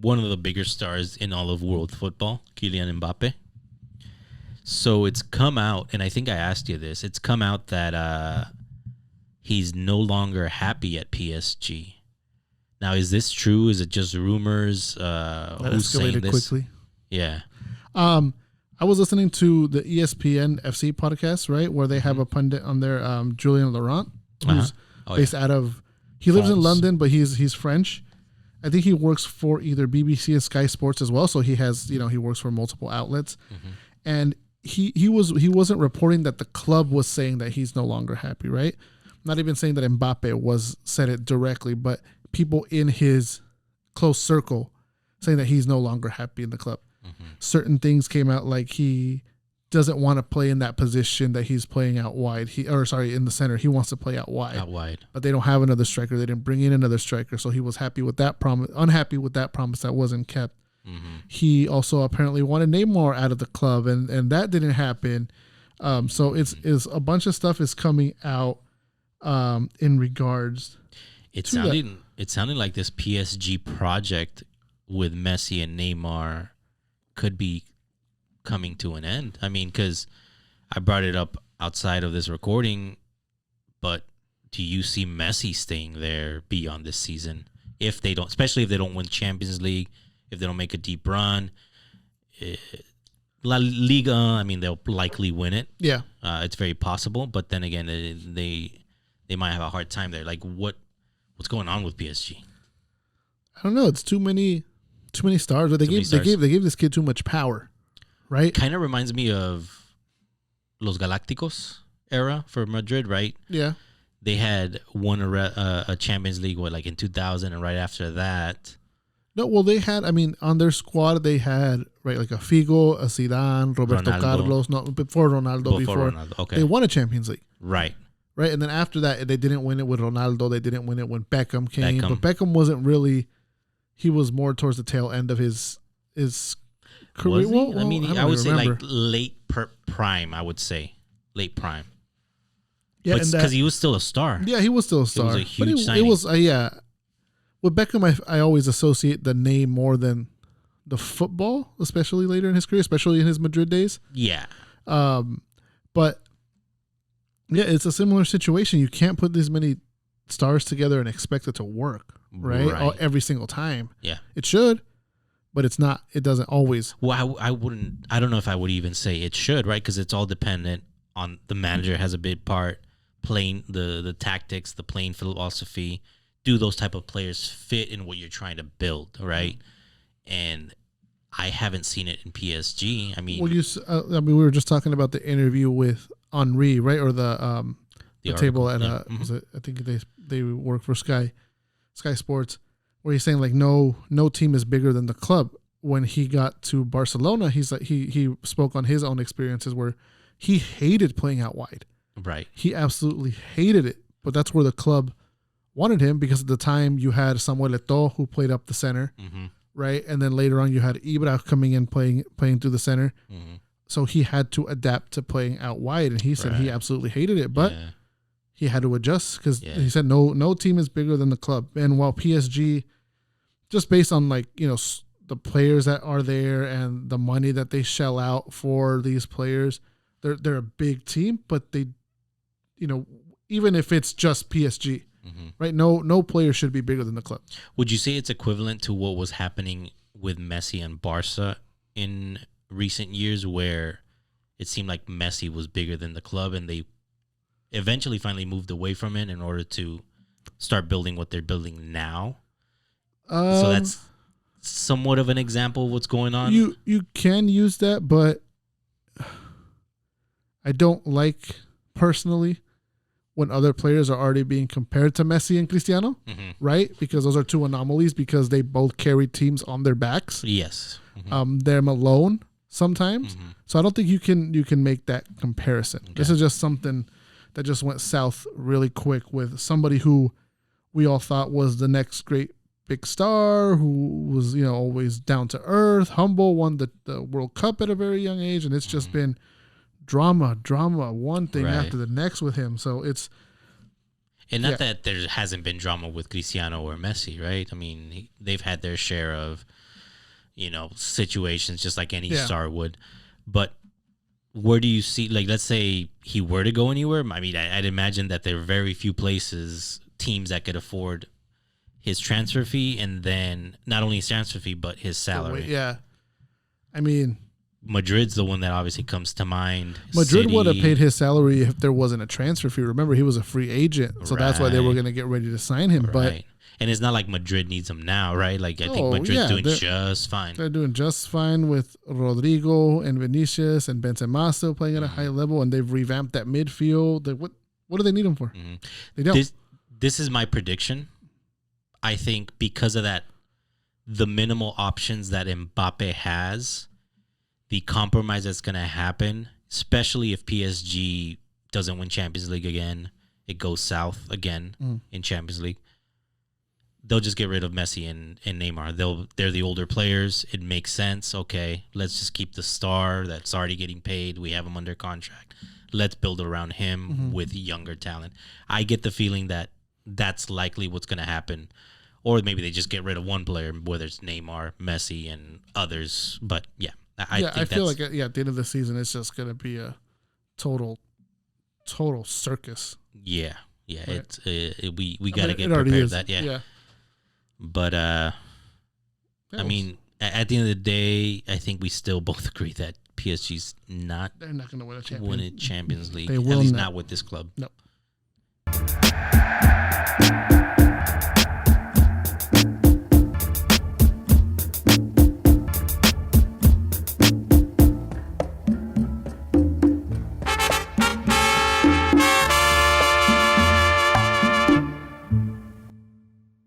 one of the bigger stars in all of world football, Kylian Mbappe. So it's come out, and I think I asked you this. It's come out that he's no longer happy at PSG. Now, is this true? Is it just rumors? Who's saying this? Quickly. Yeah. I was listening to the ESPN FC podcast, right, where they have a pundit on there, Julien Laurent, who's based out of. He lives in London, but he's French. I think he works for either BBC and Sky Sports as well. So he has, he works for multiple outlets, and he wasn't reporting that the club was saying that he's no longer happy, right? Not even saying that Mbappe said it directly, but people in his close circle saying that he's no longer happy in the club. Certain things came out like he doesn't want to play in that position that he's playing out wide. In the center. He wants to play out wide. But they don't have another striker. They didn't bring in another striker, so he was happy with that promise. Unhappy with that promise that wasn't kept. He also apparently wanted Neymar out of the club, and that didn't happen. So it's a bunch of stuff is coming out in regards. It sounded like this PSG project with Messi and Neymar could be coming to an end. I mean, because I brought it up outside of this recording, but do you see Messi staying there beyond this season? If they don't, especially if they don't win Champions League, if they don't make a deep run, La Liga, I mean, they'll likely win it. Yeah, it's very possible. But then again, they might have a hard time there. Like, what's going on with PSG? I don't know. It's too many stars. But they gave this kid too much power, right? Kind of reminds me of Los Galácticos era for Madrid, right? Yeah. They had won a Champions League, in 2000, and right after that. No, well, they had, on their squad, they had, right, like a Figo, a Zidane, Roberto Carlos, before Ronaldo. Okay. They won a Champions League. Right. Right, and then after that, they didn't win it with Ronaldo. They didn't win it when Beckham came. But Beckham wasn't really, he was more towards the tail end of his career. Well, I would say late prime, I would say. Late prime. Yeah, because he was still a star. Yeah, he was still a star. It was a huge signing. It was, with Beckham, I always associate the name more than the football, especially later in his career, especially in his Madrid days. Yeah. But yeah, it's a similar situation. You can't put this many stars together and expect it to work, right? Every single time. Yeah. It should, but it's not. It doesn't always. Well, I wouldn't. I don't know if I would even say it should, right? Because it's all dependent on the manager has a big part, playing the tactics, the playing philosophy. Do those type of players fit in what you're trying to build, right? And I haven't seen it in PSG. I mean, we were just talking about the interview with Henry, right? Or the table at was it, I think they work for Sky Sports, where he's saying like no team is bigger than the club. When he got to Barcelona, he's like he spoke on his own experiences where he hated playing out wide. Right. He absolutely hated it, but that's where the club wanted him because at the time you had Samuel Eto'o who played up the center, right? And then later on you had Ibra coming in playing through the center. So he had to adapt to playing out wide, and he said he absolutely hated it, but he had to adjust because he said no team is bigger than the club. And while PSG, just based on the players that are there and the money that they shell out for these players, they're a big team, but they, even if it's just PSG. Right, no player should be bigger than the club. Would you say it's equivalent to what was happening with Messi and Barca in recent years, where it seemed like Messi was bigger than the club, and they eventually finally moved away from it in order to start building what they're building now? So that's somewhat of an example of what's going on. You can use that, but I don't like personally when other players are already being compared to Messi and Cristiano, right? Because those are two anomalies because they both carry teams on their backs. Yes. They're alone sometimes. So I don't think you can make that comparison. Okay. This is just something that just went south really quick with somebody who we all thought was the next great big star, who was, always down to earth, humble, won the World Cup at a very young age, and it's just been drama, one thing after the next with him. So it's... And not that there hasn't been drama with Cristiano or Messi, right? I mean, they've had their share of situations just like any star would. But where do you see, like, let's say he were to go anywhere? I mean, I'd imagine that there are very few teams that could afford his transfer fee, and then not only his transfer fee, but his salary. Yeah. I mean, Madrid's the one that obviously comes to mind. Madrid would have paid his salary if there wasn't a transfer fee. Remember, he was a free agent, so that's why they were going to get ready to sign him. Right. But and it's not like Madrid needs him now, right? Like, I think Madrid's doing just fine. They're doing just fine with Rodrigo and Vinicius and Benzema still playing at a high level, and they've revamped that midfield. What do they need him for? Mm-hmm. They don't. This is my prediction. I think because of that, the minimal options that Mbappe has, the compromise that's going to happen, especially if PSG doesn't win Champions League again, it goes south again in Champions League, they'll just get rid of Messi and Neymar. They're the older players. It makes sense. Okay, let's just keep the star that's already getting paid. We have him under contract. Let's build around him with younger talent. I get the feeling that that's likely what's going to happen. Or maybe they just get rid of one player, whether it's Neymar, Messi, and others. But yeah. I feel like at the end of the season, it's just going to be a total circus. Yeah. Right? We got to get prepared for that. Yeah. But I mean, at the end of the day, I think we still both agree that PSG's they're not going to win a Champions League. They will at least not with this club. No.